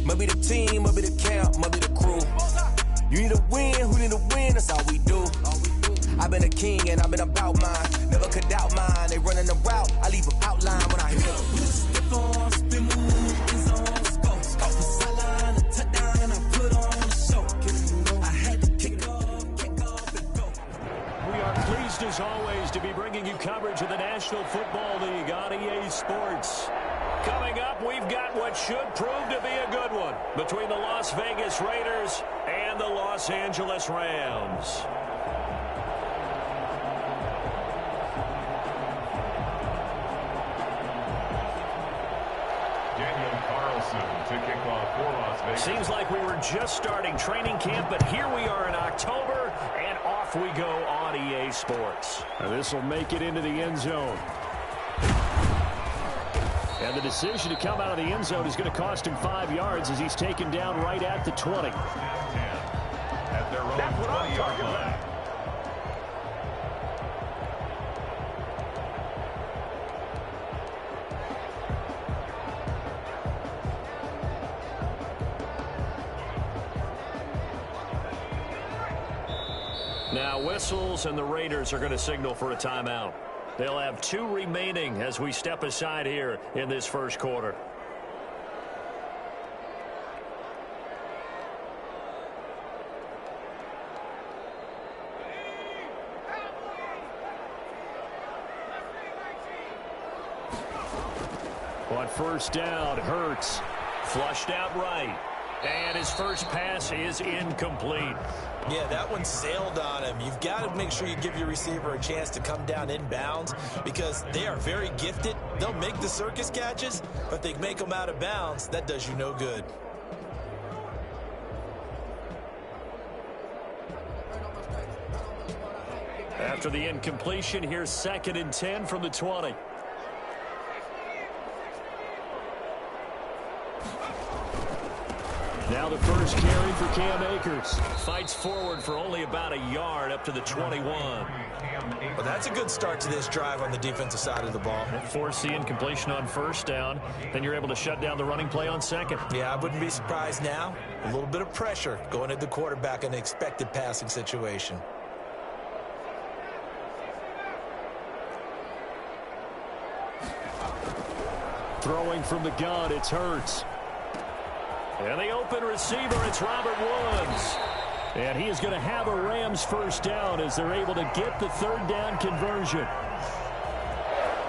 Maybe the team, maybe the camp, maybe the crew. You need a win, who need a win, that's all we do. I've been a king and I've been about mine. Never could doubt mine. They running the route, I leave an outline when I hit it. Stiff on, spin move, is on scope. The sideline, a touchdown, and I put on the show. I had to kick off, and go. We are pleased as always to be bringing you coverage of the National Football League on EA Sports. Coming up, we've got what should prove to be a good one between the Las Vegas Raiders and the Los Angeles Rams. To kick off for Las Vegas. Seems like we were just starting training camp, but here we are in October, and off we go on EA Sports. This will make it into the end zone. And the decision to come out of the end zone is going to cost him 5 yards as he's taken down right at the 20. At their own 20-yard line. Now whistles, and the Raiders are going to signal for a timeout. They'll have 2 remaining as we step aside here in this first quarter. On first down, Hurts flushed out right. And his first pass is incomplete. Yeah, that one sailed on him. You've got to make sure you give your receiver a chance to come down inbounds because they are very gifted. They'll make the circus catches, but they make them out of bounds. That does you no good. After the incompletion, here's 2nd and 10 from the 20. Now the first carry for Cam Akers. Fights forward for only about a yard up to the 21. Well, that's a good start to this drive on the defensive side of the ball. Force the incompletion on first down. Then you're able to shut down the running play on second. Yeah, I wouldn't be surprised now. A little bit of pressure going at the quarterback in an expected passing situation. Throwing from the gun, it's Hurts. And the open receiver, it's Robert Woods. And he is going to have a Rams first down as they're able to get the 3rd down conversion.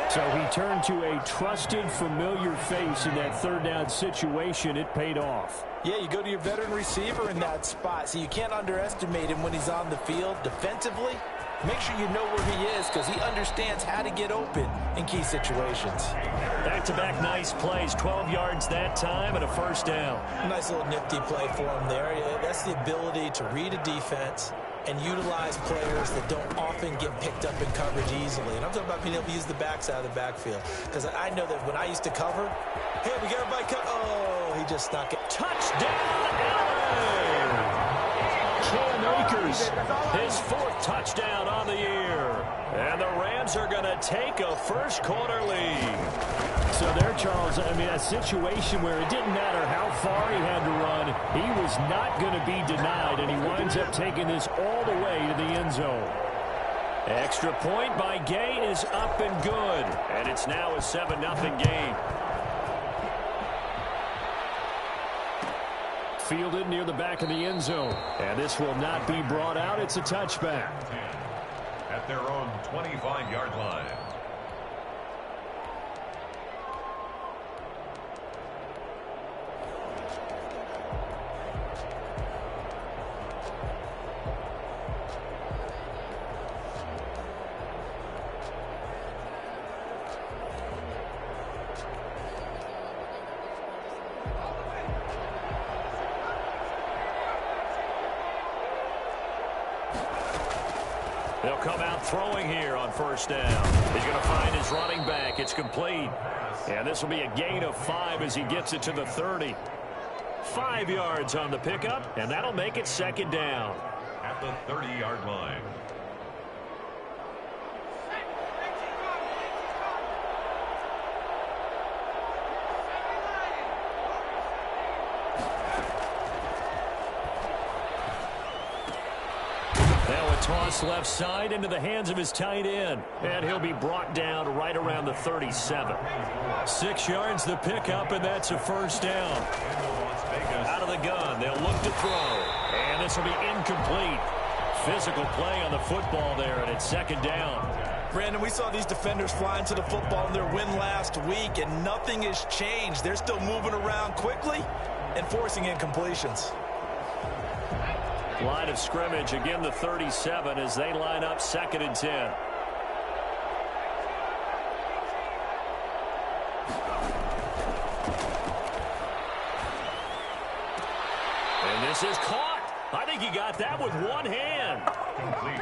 So he turned to a trusted, familiar face in that 3rd down situation. It paid off. Yeah, you go to your veteran receiver in that spot, so you can't underestimate him when he's on the field defensively. Make sure you know where he is because he understands how to get open in key situations. Back-to-back nice plays, 12 yards that time and a first down. Nice little nifty play for him there. Yeah, that's the ability to read a defense and utilize players that don't often get picked up in coverage easily. And I'm talking about being able to use the backs out of the backfield. Because I know that when I used to cover, hey, we got everybody cut. Oh, he just snuck it. Touchdown, Allen! Cam Akers, his 4th touchdown on the year. And the Rams are going to take a first quarter lead. So there, Charles, I mean, a situation where it didn't matter how far he had to run, he was not going to be denied, and he winds up taking this all the way to the end zone. Extra point by Gay is up and good. And it's now a 7-0 game. Fielded near the back of the end zone. And this will not be brought out. It's a touchback. At their own 25-yard line. They'll come out throwing here on first down. He's going to find his running back. It's complete. And this will be a gain of 5 as he gets it to the 30. 5 yards on the pickup, and that'll make it 2nd down. At the 30-yard line. Toss left side into the hands of his tight end. And he'll be brought down right around the 37. 6 yards the pickup, and that's a first down. Out of the gun, they'll look to throw. And this will be incomplete. Physical play on the football there, and it's second down. Brandon, we saw these defenders flying to the football in their win last week, and nothing has changed. They're still moving around quickly and forcing incompletions. Line of scrimmage, again the 37 as they line up 2nd and 10. And this is caught. I think he got that with one hand.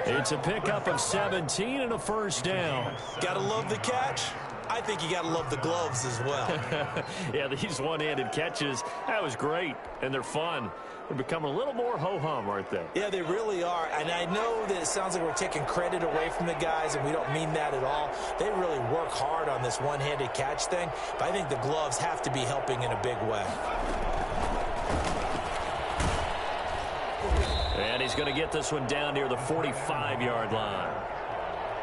It's a pickup of 17 and a first down. Gotta love the catch. I think you gotta love the gloves as well. Yeah, these one-handed catches, that was great, and they're fun. They're becoming a little more ho-hum, aren't they? Yeah, they really are. And I know that it sounds like we're taking credit away from the guys, and we don't mean that at all. They really work hard on this one-handed catch thing, but I think the gloves have to be helping in a big way. And he's going to get this one down near the 45-yard line.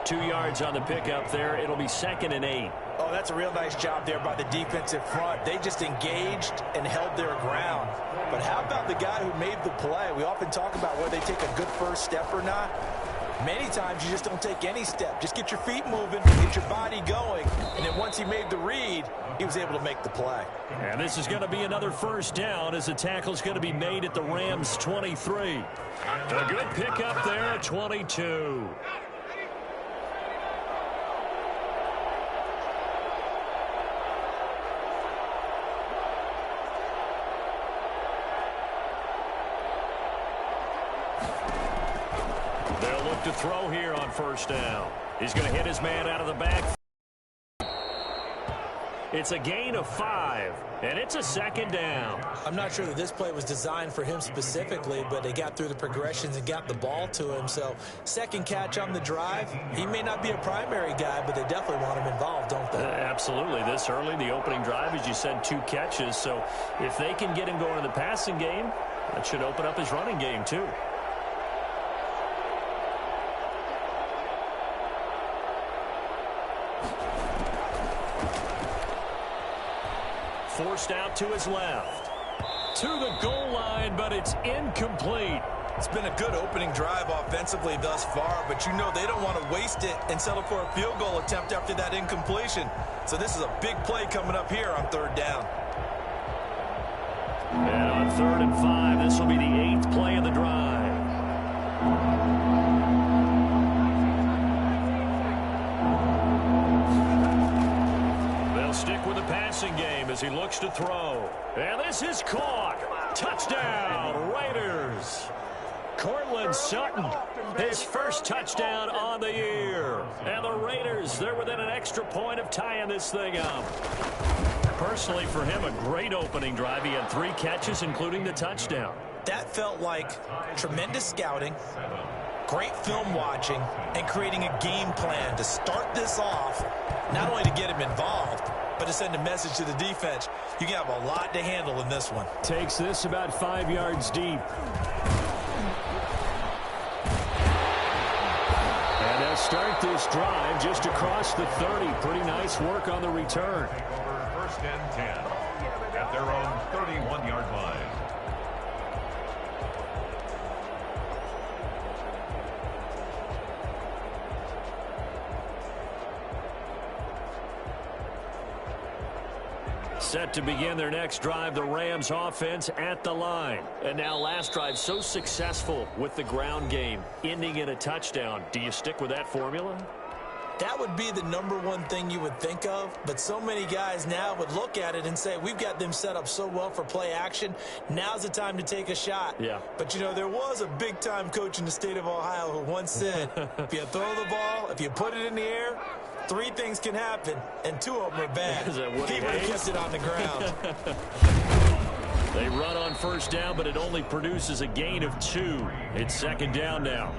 2 yards on the pickup there. It'll be 2nd and 8. Oh, that's a real nice job there by the defensive front. They just engaged and held their ground. But how about the guy who made the play? We often talk about whether they take a good first step or not. Many times you just don't take any step. Just get your feet moving, get your body going, and then once he made the read, he was able to make the play. And this is going to be another first down as the tackle's going to be made at the Rams' 23. A good pickup there at 22. They'll look to throw here on first down. He's going to hit his man out of the back. It's a gain of 5, and it's a 2nd down. I'm not sure that this play was designed for him specifically, but they got through the progressions and got the ball to him. So, second catch on the drive. He may not be a primary guy, but they definitely want him involved, don't they? Absolutely. This early, the opening drive, as you said, 2 catches. So, if they can get him going in the passing game, that should open up his running game, too. Forced out to his left. To the goal line, but it's incomplete. It's been a good opening drive offensively thus far, but you know they don't want to waste it and settle for a field goal attempt after that incompletion. So this is a big play coming up here on 3rd down. And on 3rd and 5, this will be the 8th play of the drive. Stick with the passing game as he looks to throw. And this is caught. Touchdown, Raiders. Cortland Sutton, his first touchdown on the year. And the Raiders, they're within an extra point of tying this thing up. Personally, for him, a great opening drive. He had 3 catches, including the touchdown. That felt like tremendous scouting, great film watching, and creating a game plan to start this off, not only to get him involved, but to send a message to the defense. You can have a lot to handle in this one. Takes this about 5 yards deep. And they'll start this drive just across the 30. Pretty nice work on the return. 1st and 10 at their own 31-yard line. Set to begin their next drive, the Rams offense at the line. And now last drive so successful with the ground game, ending in a touchdown. Do you stick with that formula? That would be the #1 thing you would think of, but so many guys now would look at it and say, we've got them set up so well for play action. Now's the time to take a shot. Yeah. But, you know, there was a big-time coach in the state of Ohio who once said, if you throw the ball, if you put it in the air, 3 things can happen, and 2 of them are bad. He would have kept it on the ground. They run on first down, but it only produces a gain of 2. It's 2nd down now.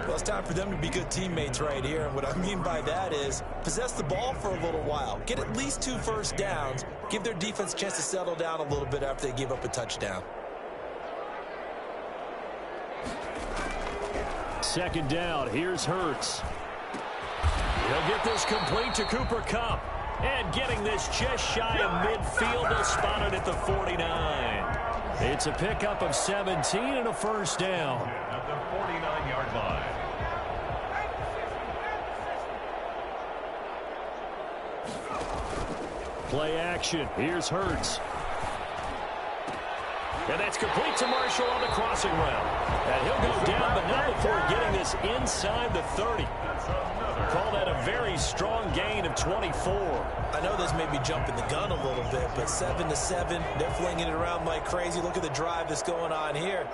Well, it's time for them to be good teammates right here. And what I mean by that is possess the ball for a little while. Get at least 2 first downs. Give their defense a chance to settle down a little bit after they give up a touchdown. second down. Here's Hurts. He'll get this complete to Cooper Kupp. And getting this just shy of midfield, they'll spot it at the 49. It's a pickup of 17 and a first down. At the 49-yard line. Play action. Here's Hurts. And that's complete to Marshall on the crossing route. And he'll go down, but not before getting this inside the 30. Call that a very strong gain of 24. I know this may be jumping the gun a little bit, but 7-7, they're flinging it around like crazy. Look at the drive that's going on here.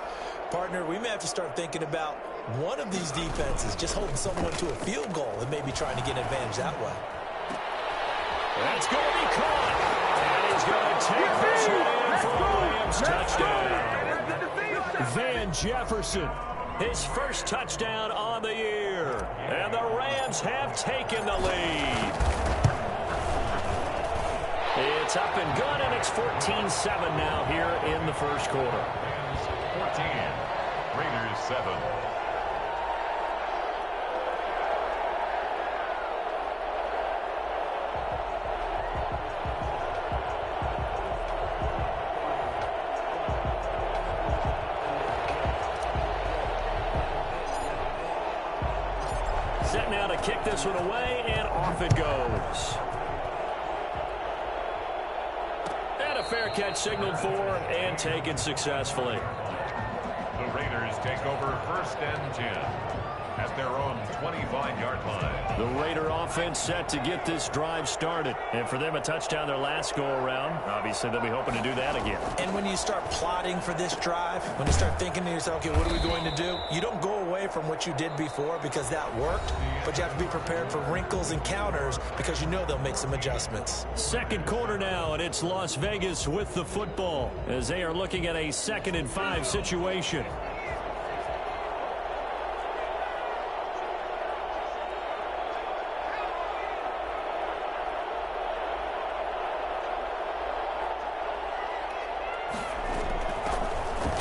Partner, we may have to start thinking about one of these defenses just holding someone to a field goal and maybe trying to get an advantage that way. That's going to be caught. And he's going to take this one in for a Rams touchdown. Van Jefferson, his first touchdown on the year. And the Rams have taken the lead. It's up and good, and it's 14-7 now here in the first quarter. Rams 14, Raiders 7. Set now to kick this one away, and off it goes. And a fair catch signaled for and taken successfully. The Raiders take over 1st and 10 at their own 25-yard line. The Raider offense set to get this drive started. And for them, a touchdown their last go-around. Obviously, they'll be hoping to do that again. And when you start plotting for this drive, when you start thinking to yourself, okay, what are we going to do? You don't go away from what you did before because that worked, but you have to be prepared for wrinkles and counters because you know they'll make some adjustments. Second quarter now, and it's Las Vegas with the football as they are looking at a 2nd and 5 situation.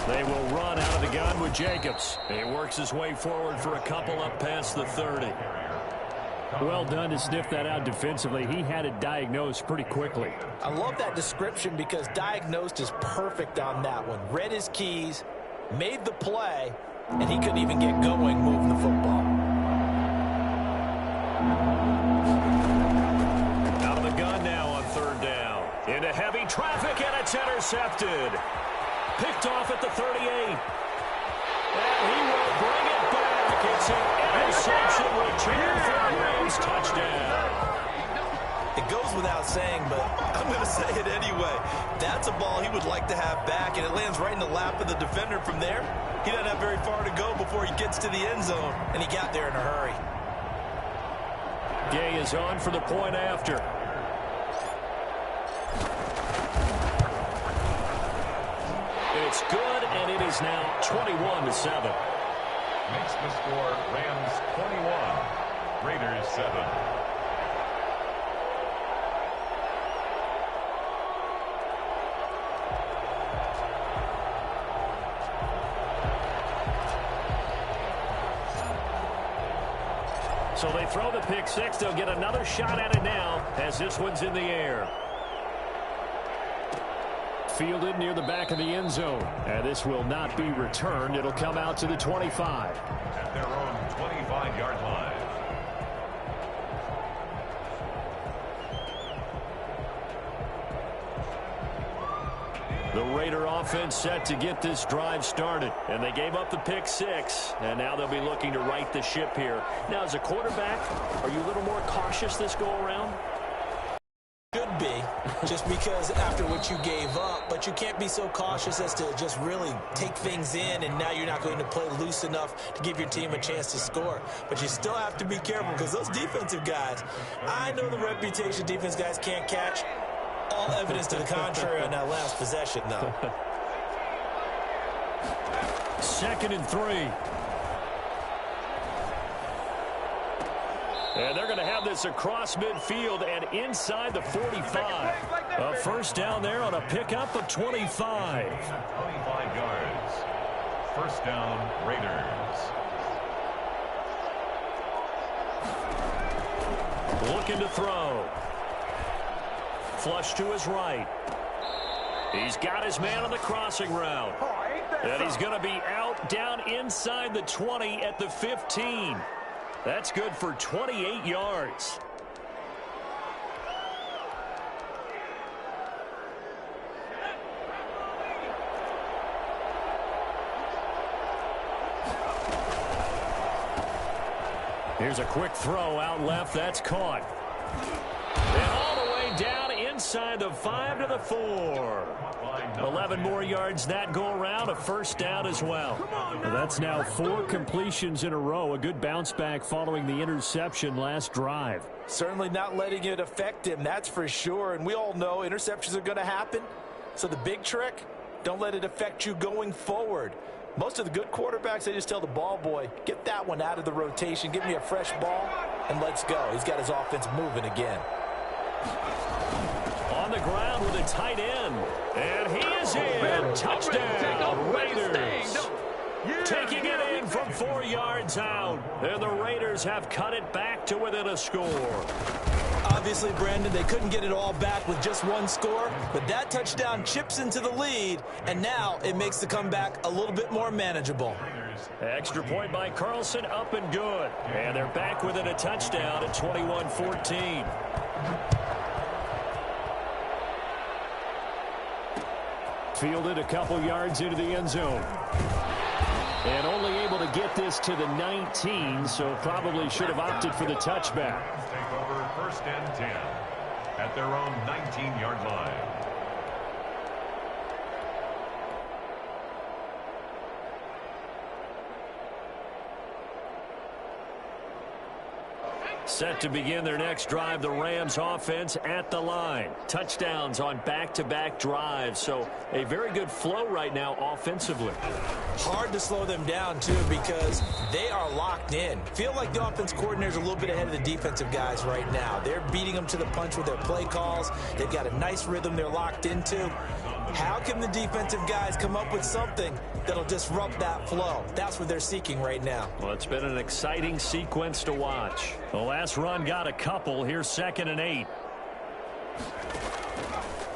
They will run out of the gun with Jacobs. He works his way forward for a couple up past the 30. Well done to sniff that out defensively. He had it diagnosed pretty quickly. I love that description because diagnosed is perfect on that one. Read his keys, made the play, and he couldn't even get going moving the football. Out of the gun now on 3rd down. Into heavy traffic, and it's intercepted. Picked off at the 38. And he will bring it back. It's an interception return for a Rams touchdown. It goes without saying, but I'm going to say it anyway. That's a ball he would like to have back, and it lands right in the lap of the defender from there. He doesn't have very far to go before he gets to the end zone, and he got there in a hurry. Gay is on for the point after. It's good, and it is now 21-7. Makes the score Rams 21, Raiders 7. So they throw the pick six. They'll get another shot at it now as this one's in the air. Fielded near the back of the end zone. And this will not be returned. It'll come out to the 25. At their own 25-yard line. The Raider offense set to get this drive started. And they gave up the pick six. And now they'll be looking to right the ship here. Now, as a quarterback, are you a little more cautious this go-around? Should be, just because after what you gave up, but you can't be so cautious as to just really take things in, and now you're not going to play loose enough to give your team a chance to score. But you still have to be careful because those defensive guys, I know the reputation defense guys can't catch. All evidence to the contrary on that last possession, though. 2nd and 3. And they're going to have this across midfield and inside the 45. A first down there on a pickup of 25. 25 yards. First down, Raiders. Looking to throw. Flush to his right. He's got his man on the crossing route. And he's going to be out down inside the 20 at the 15. That's good for 28 yards. Here's a quick throw out left. That's caught. And all the way down inside the 5 to the 4. 11 more yards that go around. A first down as well. That's now 4 completions in a row. A good bounce back following the interception last drive. Certainly not letting it affect him, that's for sure. And we all know interceptions are going to happen. So the big trick, don't let it affect you going forward. Most of the good quarterbacks, they just tell the ball boy, get that one out of the rotation, give me a fresh ball, and let's go. He's got his offense moving again. On the ground with a tight end. And he is in. Touchdown, Raiders. Taking it in from 4 yards out. And the Raiders have cut it back to within a score. Obviously, Brandon, they couldn't get it all back with just one score, but that touchdown chips into the lead, and now it makes the comeback a little bit more manageable. Extra point by Carlson, up and good. And they're back within a touchdown at 21-14. Fielded a couple yards into the end zone. And only able to get this to the 19, so probably should have opted for the touchback. Take over first and 10 at their own 19-yard line. Set to begin their next drive, the Rams offense at the line. Touchdowns on back-to-back drives, so a very good flow right now offensively. Hard to slow them down, too, because they are locked in. Feel like the offense coordinator's a little bit ahead of the defensive guys right now. They're beating them to the punch with their play calls. They've got a nice rhythm they're locked into. How can the defensive guys come up with something that'll disrupt that flow? That's what they're seeking right now. Well, it's been an exciting sequence to watch. The last run got a couple. Here's 2nd and 8.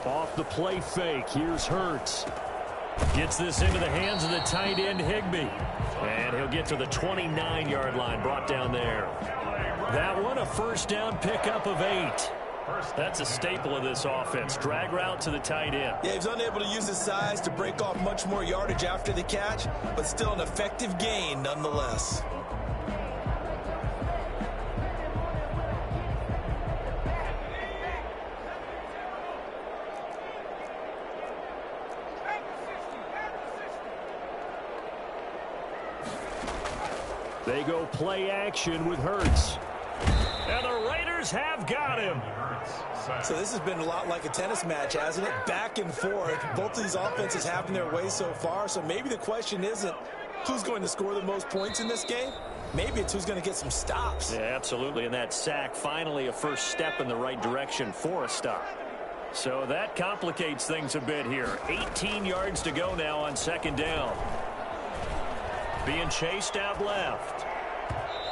Off the play fake. Here's Hurts. Gets this into the hands of the tight end, Higbee. And he'll get to the 29-yard line, brought down there. That one, a first down pickup of 8. That's a staple of this offense. Drag route to the tight end. Yeah, he's unable to use his size to break off much more yardage after the catch, but still an effective gain nonetheless. They go play action with Hurts. And the Raiders have got him. So this has been a lot like a tennis match, hasn't it? Back and forth. Both of these offenses having their way so far. So maybe the question isn't who's going to score the most points in this game. Maybe it's who's going to get some stops. Yeah, absolutely. And that sack, finally a first step in the right direction for a stop. So that complicates things a bit here. 18 yards to go now on 2nd down. Being chased out left.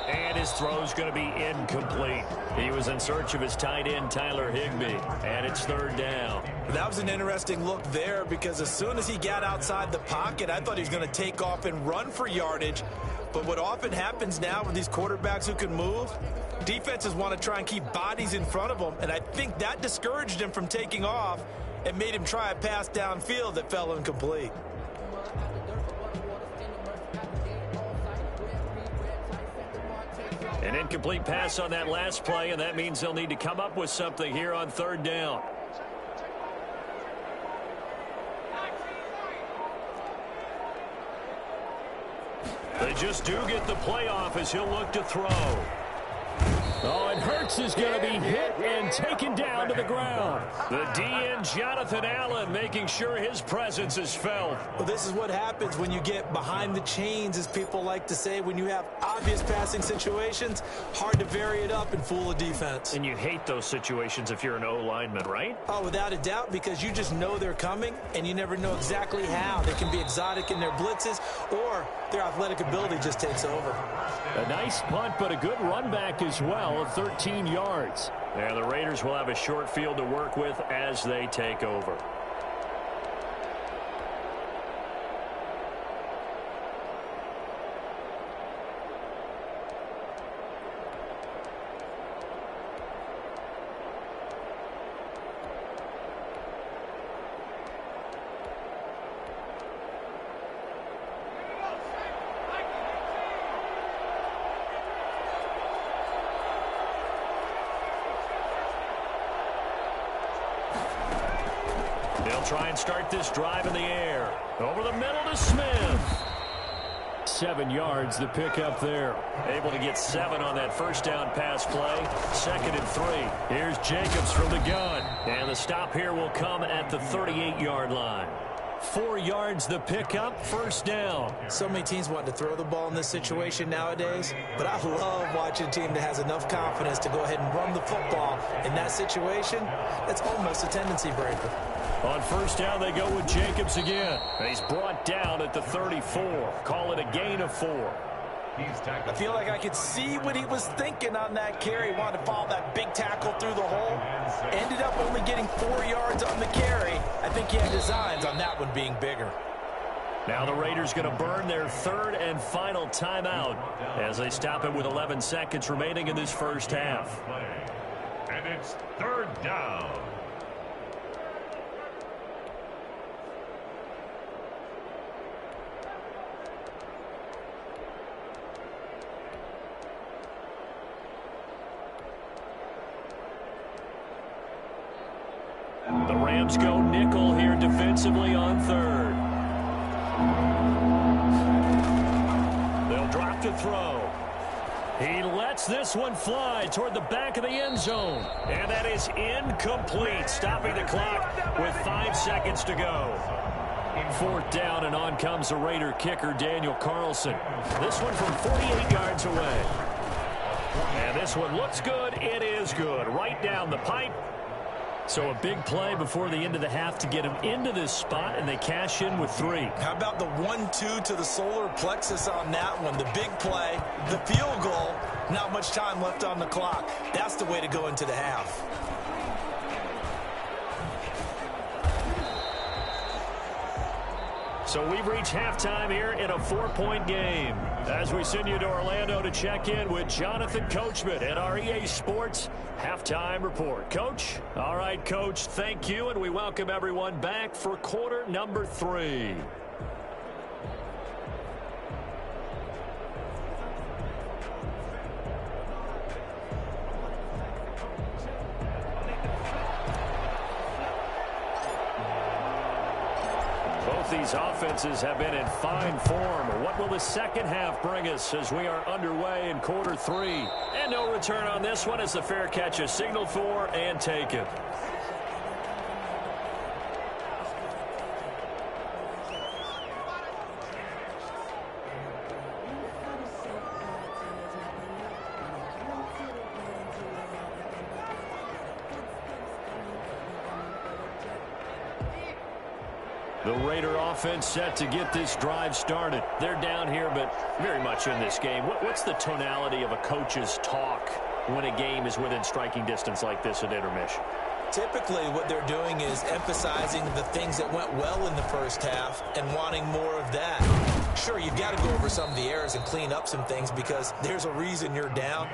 And his throw's going to be incomplete. He was in search of his tight end, Tyler Higbee. And it's 3rd down. That was an interesting look there because as soon as he got outside the pocket, I thought he was going to take off and run for yardage. But what often happens now with these quarterbacks who can move, defenses want to try and keep bodies in front of them. And I think that discouraged him from taking off and made him try a pass downfield that fell incomplete. An incomplete pass on that last play, and that means they'll need to come up with something here on 3rd down. They just do get the playoff as he'll look to throw. Oh, and Hurts is going to be hit and taken down to the ground. The DN, Jonathan Allen, making sure his presence is felt. Well, this is what happens when you get behind the chains, as people like to say. When you have obvious passing situations, hard to vary it up and fool a defense. And you hate those situations if you're an O-lineman, right? Oh, without a doubt, because you just know they're coming, and you never know exactly how. They can be exotic in their blitzes, or their athletic ability just takes over. A nice punt, but a good run back as well. now of 13 yards. And the Raiders will have a short field to work with as they take over. They'll try and start this drive in the air. Over the middle to Smith. 7 yards, the pickup there. Able to get 7 on that first down pass play. 2nd and 3. Here's Jacobs from the gun. And the stop here will come at the 38-yard line. 4 yards, the pickup, first down. So many teams want to throw the ball in this situation nowadays, but I love watching a team that has enough confidence to go ahead and run the football. In that situation, that's almost a tendency breaker. On first down, they go with Jacobs again. And he's brought down at the 34. Call it a gain of 4. I feel like I could see what he was thinking on that carry. Wanted to follow that big tackle through the hole. Ended up only getting 4 yards on the carry. I think he had designs on that one being bigger. Now the Raiders going to burn their 3rd and final timeout as they stop it with 11 seconds remaining in this first half. And it's 3rd down. The Rams go nickel here defensively on 3rd. They'll drop to throw. He lets this one fly toward the back of the end zone. And that is incomplete, stopping the clock with 5 seconds to go. 4th down, and on comes the Raider kicker, Daniel Carlson. This one from 48 yards away. And this one looks good. It is good. Right down the pipe. So a big play before the end of the half to get him into this spot, and they cash in with 3. How about the 1-2 to the solar plexus on that one? The big play, the field goal, not much time left on the clock. That's the way to go into the half. So we've reached halftime here in a 4-point game. As we send you to Orlando to check in with Jonathan Coachman at our EA Sports Halftime Report. Coach? All right, Coach, thank you, and we welcome everyone back for quarter number 3. These offenses have been in fine form. What will the second half bring us as we are underway in quarter 3? And no return on this one as the fair catch is signaled for and taken. The Raider offense set to get this drive started. They're down here, but very much in this game. What's the tonality of a coach's talk when a game is within striking distance like this at intermission? Typically, what they're doing is emphasizing the things that went well in the first half and wanting more of that. Sure, you've got to go over some of the errors and clean up some things because there's a reason you're down.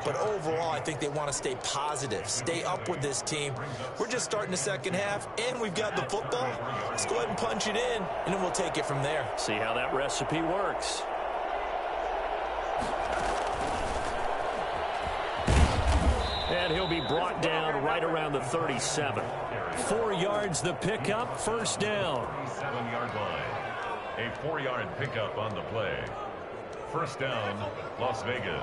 But overall, I think they want to stay positive, stay up with this team. We're just starting the second half, and we've got the football. Let's go ahead and punch it in, and then we'll take it from there. See how that recipe works. And he'll be brought down right around the 37. 4 yards the pickup, first down. 7-yard line. A 4-yard pickup on the play. First down, Las Vegas.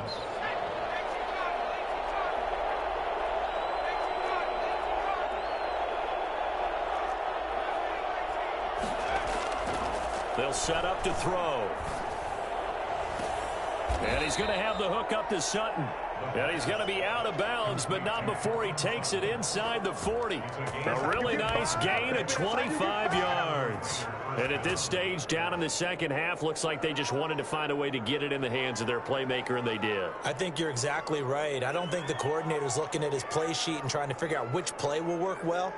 They'll set up to throw. And he's going to have the hook up to Sutton. And he's going to be out of bounds, but not before he takes it inside the 40. A really nice gain of 25 yards. And at this stage, down in the second half, looks like they just wanted to find a way to get it in the hands of their playmaker, and they did. I think you're exactly right. I don't think the coordinator's looking at his play sheet and trying to figure out which play will work well.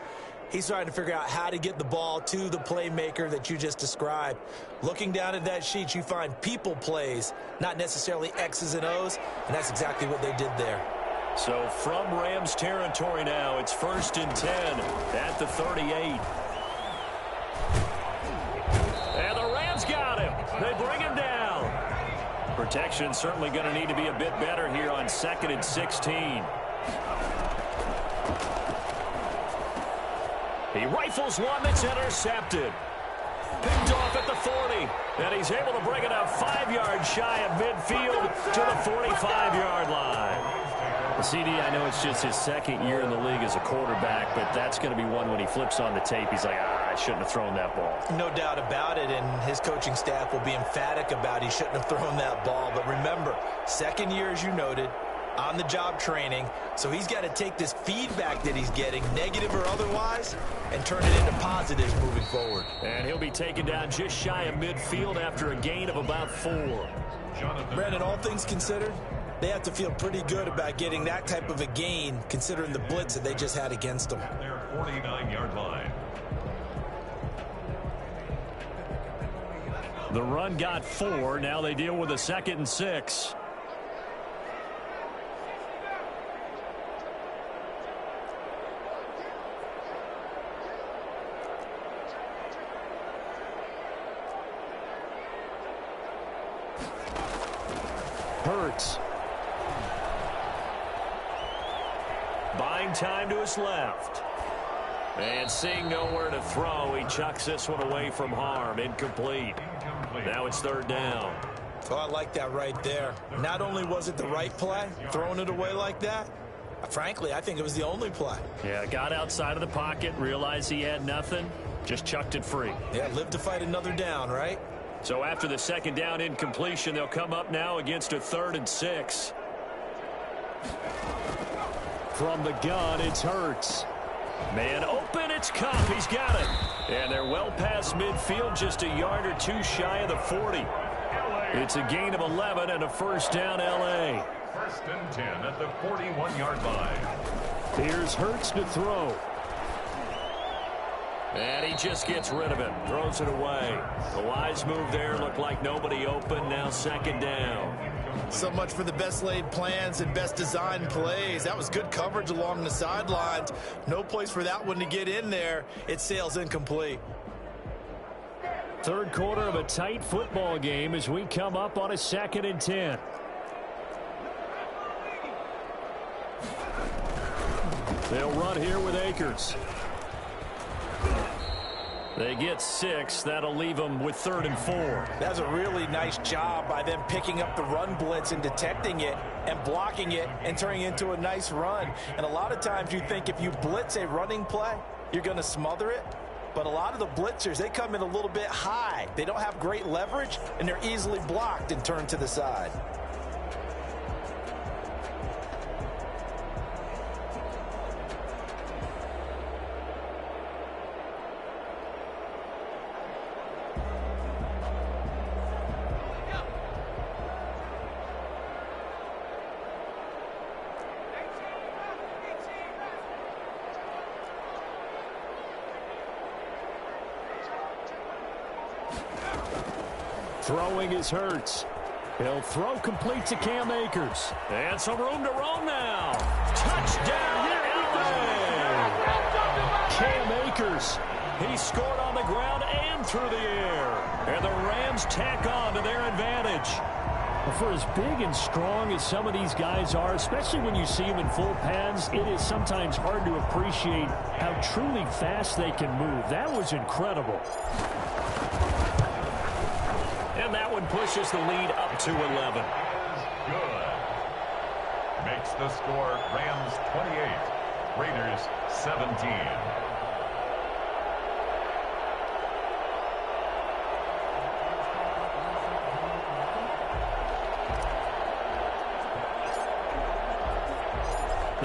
He's trying to figure out how to get the ball to the playmaker that you just described. Looking down at that sheet, you find people plays, not necessarily X's and O's, and that's exactly what they did there. So from Rams territory now, it's 1st and 10 at the 38. And the Rams got him. They bring him down. Protection certainly going to need to be a bit better here on 2nd and 16. He rifles one that's intercepted. Picked off at the 40. And he's able to bring it up 5 yards shy of midfield to the 45-yard line. CD, I know it's just his second year in the league as a quarterback, but that's going to be one when he flips on the tape, he's like, I shouldn't have thrown that ball. No doubt about it, and his coaching staff will be emphatic about he shouldn't have thrown that ball. But remember, second year, as you noted, on-the-job training, so he's got to take this feedback that he's getting, negative or otherwise, and turn it into positives moving forward. And he'll be taken down just shy of midfield after a gain of about 4. Brandon, all things considered, they have to feel pretty good about getting that type of a gain, considering the blitz that they just had against them. Their 49-yard line. The run got 4. Now they deal with a 2nd and 6. Hurts. Buying time to his left. And seeing nowhere to throw, he chucks this one away from harm. Incomplete. Now it's 3rd down. Oh, I like that right there. Not only was it the right play, throwing it away like that, frankly, I think it was the only play. Yeah, got outside of the pocket, realized he had nothing, just chucked it free. Yeah, live to fight another down, right? So after the 2nd down incompletion, they'll come up now against a 3rd and 6. From the gun, it's Hurts. Man open, it's Cup. He's got it. And they're well past midfield, just a yard or 2 shy of the 40. It's a gain of 11 and a 1st down, L.A. 1st and 10 at the 41-yard line. Here's Hurts to throw. And he just gets rid of it. Throws it away. A wise move there. Looked like nobody open. Now 2nd down. So much for the best laid plans and best designed plays. That was good coverage along the sidelines. No place for that one to get in there. It sails incomplete. 3rd quarter of a tight football game as we come up on a 2nd and 10. They'll run here with Akers. They get 6. That'll leave them with 3rd and 4. That's a really nice job by them picking up the run blitz and detecting it and blocking it and turning it into a nice run. And a lot of times you think if you blitz a running play, you're going to smother it. But a lot of the blitzers, they come in a little bit high. They don't have great leverage, and they're easily blocked and turned to the side. Throwing is Hurts. He'll throw complete to Cam Akers. And some room to roam now. Touchdown, LA! Cam Akers. He scored on the ground and through the air. And the Rams tack on to their advantage. For as big and strong as some of these guys are, especially when you see them in full pads, it is sometimes hard to appreciate how truly fast they can move. That was incredible. And that one pushes the lead up to 11. Good. Makes the score Rams 28, Raiders 17.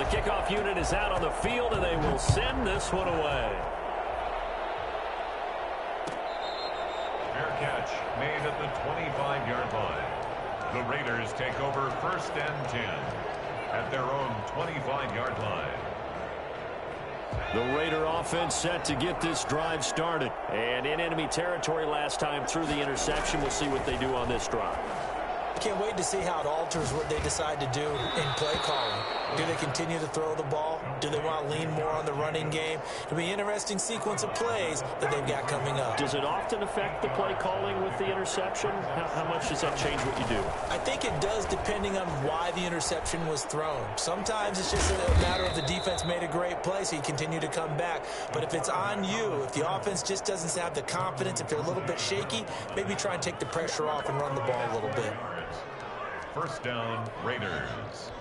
The kickoff unit is out on the field, and they will send this one away. Fair catch made at the 25-yard line. The Raiders take over 1st and 10 at their own 25-yard line. The Raider offense set to get this drive started. And in enemy territory last time through the interception. We'll see what they do on this drive. Can't wait to see how it alters what they decide to do in play calling. Do they continue to throw the ball? Do they want to lean more on the running game? It'll be an interesting sequence of plays that they've got coming up. Does it often affect the play calling with the interception? How much does that change what you do? I think it does, depending on why the interception was thrown. Sometimes it's just a matter of the defense made a great play, so you continue to come back. But if it's on you, if the offense just doesn't have the confidence, if they're a little bit shaky, maybe try and take the pressure off and run the ball a little bit. 1st down, Raiders.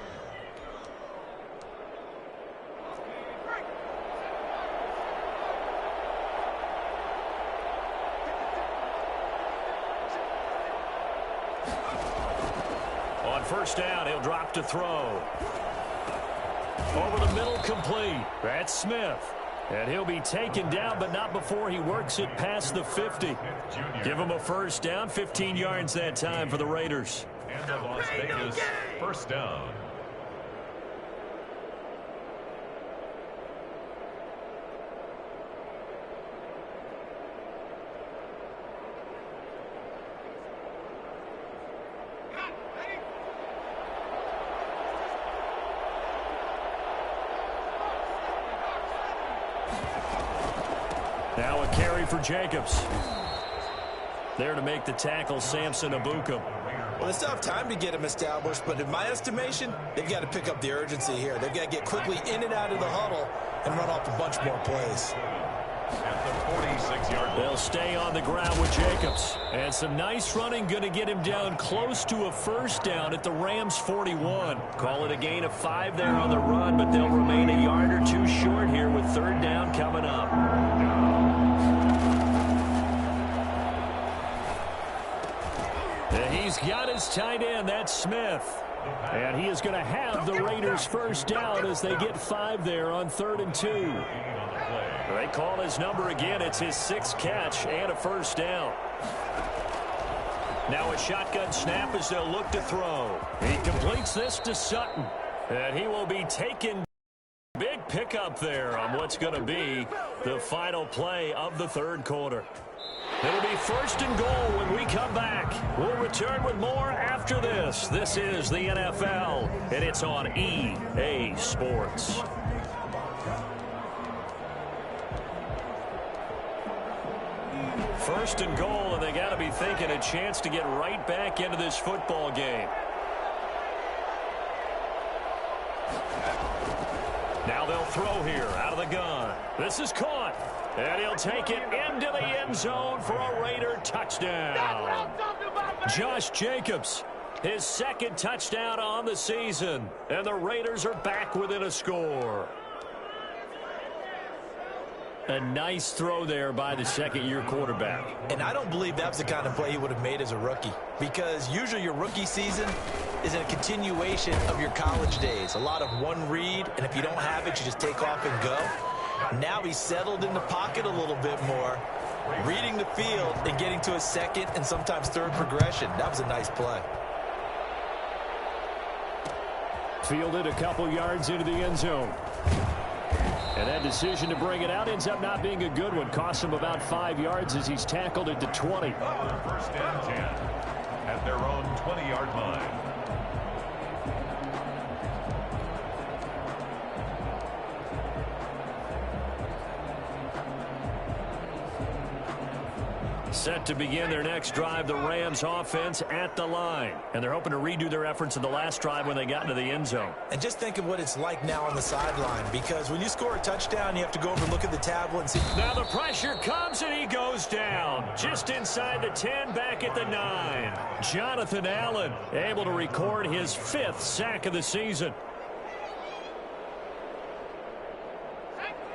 On 1st down, he'll drop to throw. Over the middle, complete. That's Smith. And he'll be taken down, but not before he works it past the 50. Give him a 1st down, 15 yards that time for the Raiders. And the Las Vegas 1st down. Now a carry for Jacobs. There to make the tackle, Samson Abukum. Well, they still have time to get him established, but in my estimation, they've got to pick up the urgency here. They've got to get quickly in and out of the huddle and run off a bunch more plays. At the 46-yard line. They'll stay on the ground with Jacobs. And some nice running, going to get him down close to a 1st down at the Rams 41. Call it a gain of 5 there on the run, but they'll remain a yard or 2 short here with 3rd down coming up. And he's got his tight end, that's Smith. And he is going to have the Raiders 1st down as they get 5 there on 3rd and 2. They call his number again. It's his 6th catch and a 1st down. Now a shotgun snap as they'll look to throw. He completes this to Sutton. And he will be taken. Big pickup there on what's going to be the final play of the 3rd quarter. It'll be 1st and goal when we come back. We'll return with more after this. This is the NFL, and it's on EA Sports. First and goal, and they got to be thinking a chance to get right back into this football game. Now they'll throw here out of the gun. This is caught, and he'll take it into the end zone for a Raider touchdown. Josh Jacobs, his 2nd touchdown on the season, and the Raiders are back within a score. A nice throw there by the 2nd-year quarterback. And I don't believe that's the kind of play he would have made as a rookie, because usually your rookie season is a continuation of your college days. A lot of one read, and if you don't have it, you just take off and go. Now he's settled in the pocket a little bit more, reading the field and getting to a 2nd and sometimes 3rd progression. That was a nice play. Fielded a couple yards into the end zone. And that decision to bring it out ends up not being a good one. Costs him about 5 yards as he's tackled at the 20. 1st and 10 at their own 20-yard line. Set to begin their next drive, the Rams offense at the line. And they're hoping to redo their efforts in the last drive when they got into the end zone. And just think of what it's like now on the sideline, because when you score a touchdown, you have to go over and look at the tablet and see. Now the pressure comes and he goes down. Just inside the 10, back at the 9. Jonathan Allen able to record his 5th sack of the season.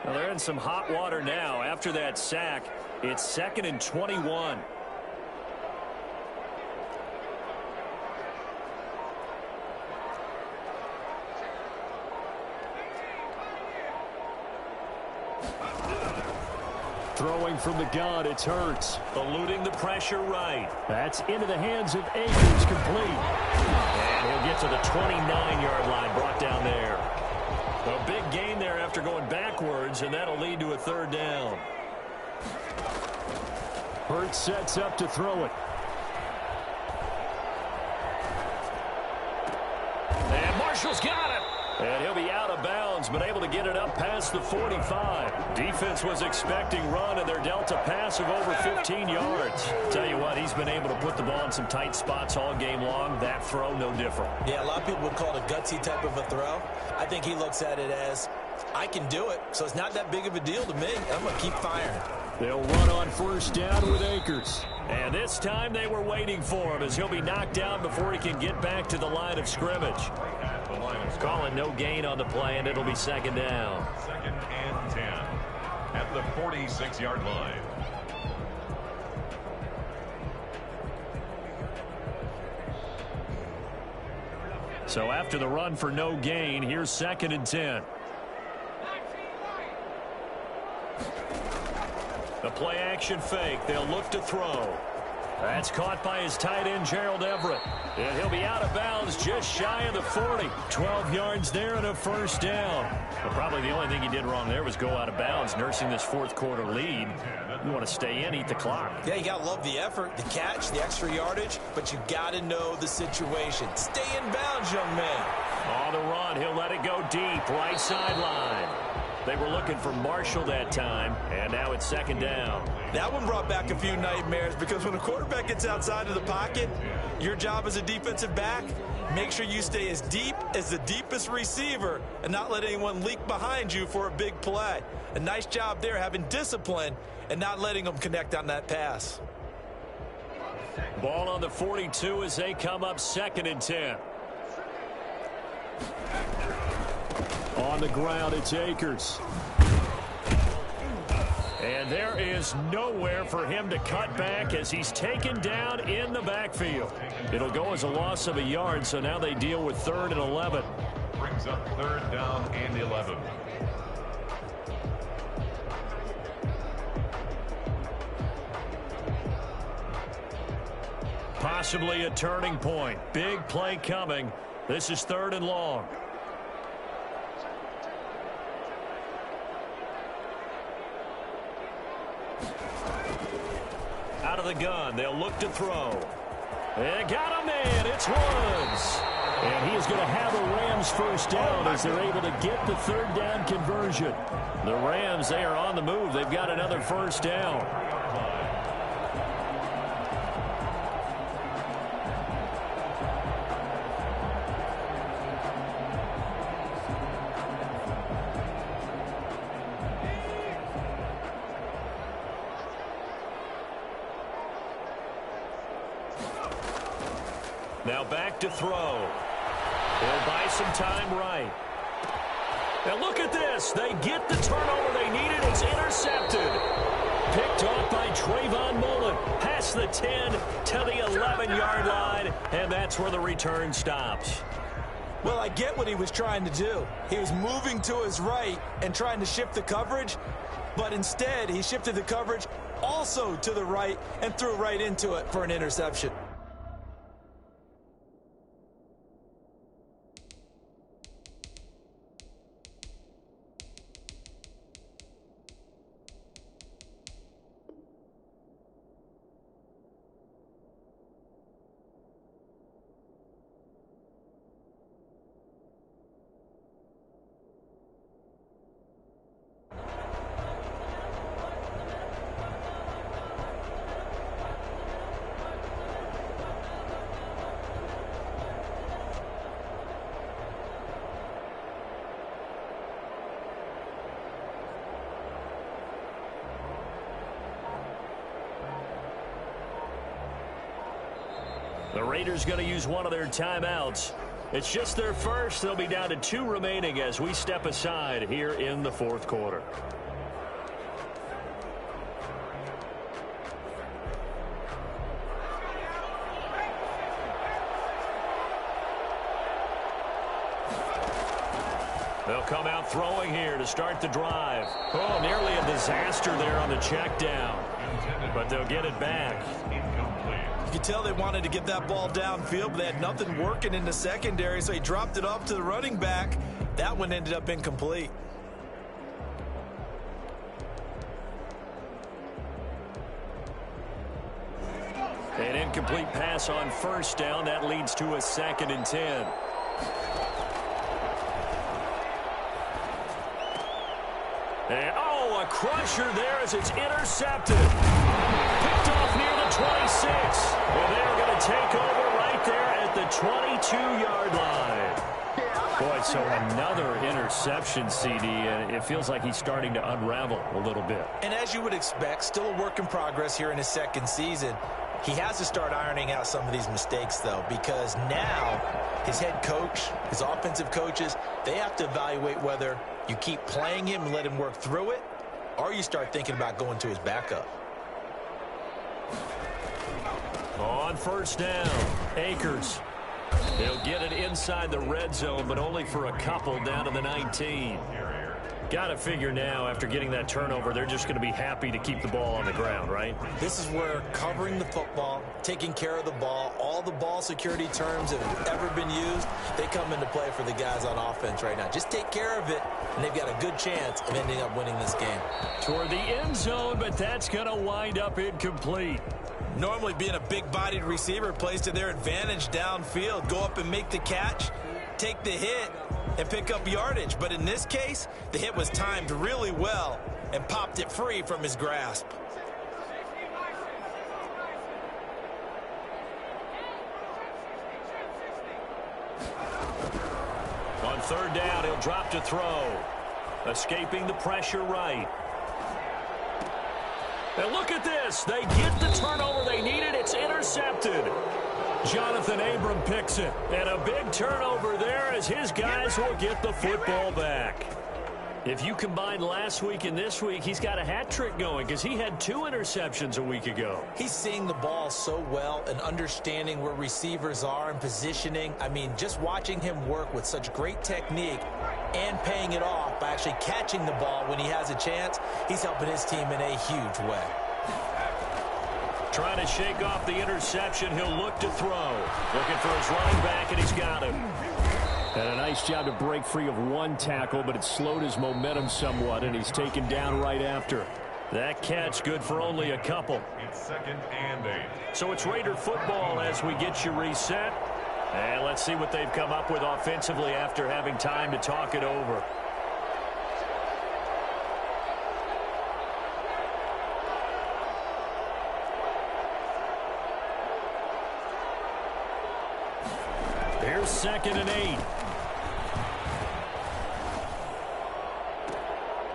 Well, they're in some hot water now after that sack. It's 2nd and 21. Throwing from the gun, it's Hurts. Eluding the pressure right. That's into the hands of Akers, complete. And he'll get to the 29-yard line, brought down there. A big gain there after going backwards, and that'll lead to a third down. Hurts sets up to throw it. And Marshall's got it. And he'll be out of bounds, but able to get it up past the 45. Defense was expecting run, and they're dealt a pass of over 15 yards. Tell you what, he's been able to put the ball in some tight spots all game long. That throw, no different. Yeah, a lot of people would call it a gutsy type of a throw. I think he looks at it as, I can do it, so it's not that big of a deal to me. I'm going to keep firing. They'll run on first down with Akers. And this time they were waiting for him as he'll be knocked down before he can get back to the line of scrimmage. Calling no gain on the play, and it'll be second down. 2nd and 10 at the 46-yard line. So after the run for no gain, here's 2nd and 10. The play action fake. They'll look to throw. That's caught by his tight end, Gerald Everett. And he'll be out of bounds just shy of the 40. 12 yards there and a first down. But probably the only thing he did wrong there was go out of bounds, nursing this fourth quarter lead. You want to stay in, eat the clock. Yeah, you got to love the effort, the catch, the extra yardage, but you got to know the situation. Stay in bounds, young man. On the run, he'll let it go deep, right sideline. They were looking for Marshall that time, and now it's second down. That one brought back a few nightmares because when a quarterback gets outside of the pocket, your job as a defensive back, make sure you stay as deep as the deepest receiver and not let anyone leak behind you for a big play. A nice job there having discipline and not letting them connect on that pass. Ball on the 42 as they come up 2nd and 10. On the ground, it's Akers. And there is nowhere for him to cut back as he's taken down in the backfield. It'll go as a loss of a yard, so now they deal with 3rd and 11. Brings up 3rd down and 11. Possibly a turning point. Big play coming. This is 3rd and long. Out of the gun, they'll look to throw. They got a man, it's Woods. And he is going to have a Rams first down as they're able to get the 3rd down conversion. The Rams, they are on the move. They've got another first down. Now back to throw. They'll buy some time right. Now look at this. They get the turnover they needed. It's intercepted. Picked off by Trayvon Mullen. Past the 10 to the 11-yard line. And that's where the return stops. Well, I get what he was trying to do. He was moving to his right and trying to shift the coverage. But instead, he shifted the coverage also to the right and threw right into it for an interception. The Raiders going to use one of their timeouts. It's just their first. They'll be down to 2 remaining as we step aside here in the 4th quarter. They'll come out throwing here to start the drive. Oh, nearly a disaster there on the check down. But they'll get it back. You could tell they wanted to get that ball downfield, but they had nothing working in the secondary, so he dropped it off to the running back. That one ended up incomplete. An incomplete pass on first down. That leads to a 2nd and 10. And, oh, a crusher there as it's intercepted. Picked off near the 26. And they're going to take over right there at the 22-yard line. Boy, so another interception, CD, and it feels like he's starting to unravel a little bit. And as you would expect, still a work in progress here in his second season. He has to start ironing out some of these mistakes, though, because now his head coach, his offensive coaches, they have to evaluate whether you keep playing him and let him work through it, or you start thinking about going to his backup. On first down, Akers. They'll get it inside the red zone, but only for a couple down to the 19. Got to figure now, after getting that turnover, they're just going to be happy to keep the ball on the ground, right? This is where covering the football, taking care of the ball, all the ball security terms that have ever been used, they come into play for the guys on offense right now. Just take care of it, and they've got a good chance of ending up winning this game. Toward the end zone, but that's going to wind up incomplete. Normally being a big-bodied receiver plays to their advantage downfield. Go up and make the catch, take the hit, and pick up yardage. But in this case, the hit was timed really well and popped it free from his grasp. On third down, he'll drop to throw. Escaping the pressure right. And look at this. They get the turnover they needed. It's intercepted. Jonathan Abram picks it. And a big turnover there as his guys will get the football back. If you combine last week and this week, he's got a hat trick going because he had 2 interceptions a week ago. He's seeing the ball so well and understanding where receivers are and positioning. I mean, just watching him work with such great technique and paying it off by actually catching the ball when he has a chance, he's helping his team in a huge way. Trying to shake off the interception. He'll look to throw. Looking for his running back, and he's got him. And a nice job to break free of one tackle, but it slowed his momentum somewhat, and he's taken down right after. That catch good for only a couple. It's 2nd and 8. So it's Raider football as we get you reset. And let's see what they've come up with offensively after having time to talk it over. Here's 2nd and 8.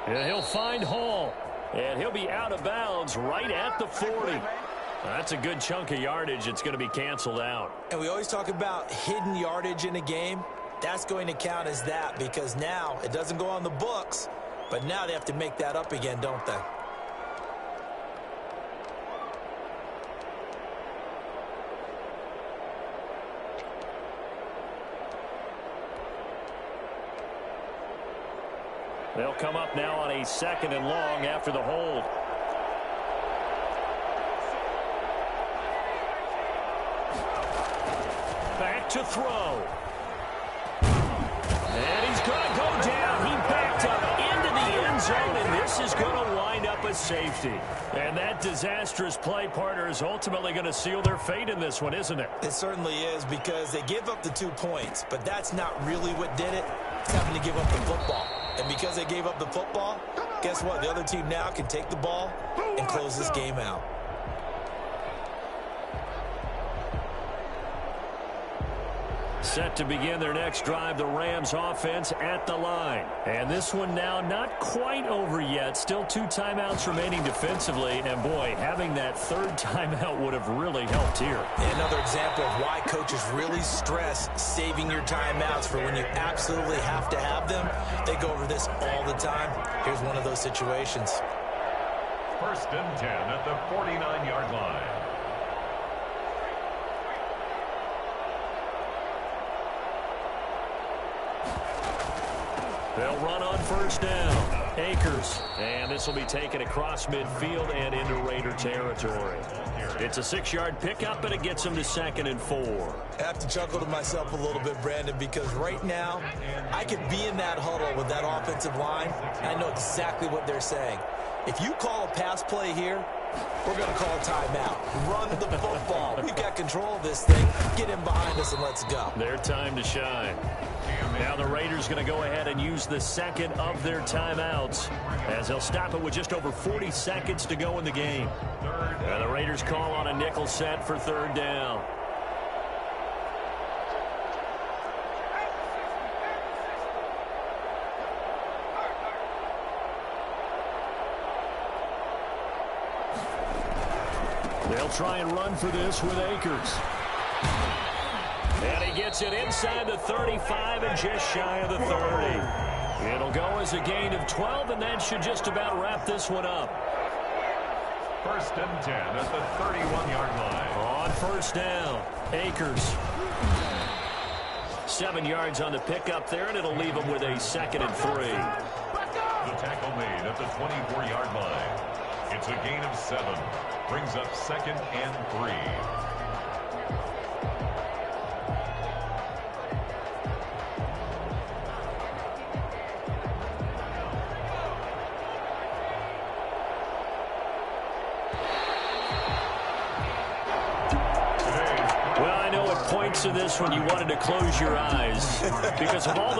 And he'll find Hall. And he'll be out of bounds right at the 40. That's a good chunk of yardage. It's going to be canceled out. And we always talk about hidden yardage in a game. That's going to count as that because now it doesn't go on the books, but now they have to make that up again, don't they? They'll come up now on a 2nd and long after the hold. Back to throw. And he's going to go down. He backed up into the end zone, and this is going to wind up a safety. And that disastrous play, partner, is ultimately going to seal their fate in this one, isn't it? It certainly is because they give up the 2 points, but that's not really what did it. It's having to give up the football. And because they gave up the football, guess what? The other team now can take the ball and close this game out. Set to begin their next drive, the Rams offense at the line. And this one now not quite over yet. Still 2 timeouts remaining defensively. And, boy, having that 3rd timeout would have really helped here. Another example of why coaches really stress saving your timeouts for when you absolutely have to have them. They go over this all the time. Here's one of those situations. 1st and 10 at the 49-yard line. They'll run on first down. Akers. And this will be taken across midfield and into Raider territory. It's a 6-yard pickup, and it gets them to 2nd and 4. I have to chuckle to myself a little bit, Brandon, because right now I could be in that huddle with that offensive line, and I know exactly what they're saying. If you call a pass play here, we're going to call a timeout. Run the football. We've got control of this thing. Get him behind us and let's go. Their time to shine. Now the Raiders going to go ahead and use the second of their timeouts as they'll stop it with just over 40 seconds to go in the game. And the Raiders call on a nickel set for 3rd down. They'll try and run for this with Akers. And he gets it inside the 35 and just shy of the 30. It'll go as a gain of 12, and that should just about wrap this one up. 1st and 10 at the 31-yard line. On first down, Akers. 7 yards on the pickup there, and it'll leave him with a 2nd and 3. The tackle made at the 24-yard line. It's a gain of 7. Brings up 2nd and 3. Well, I know at points in this when you wanted to close your eyes because of all the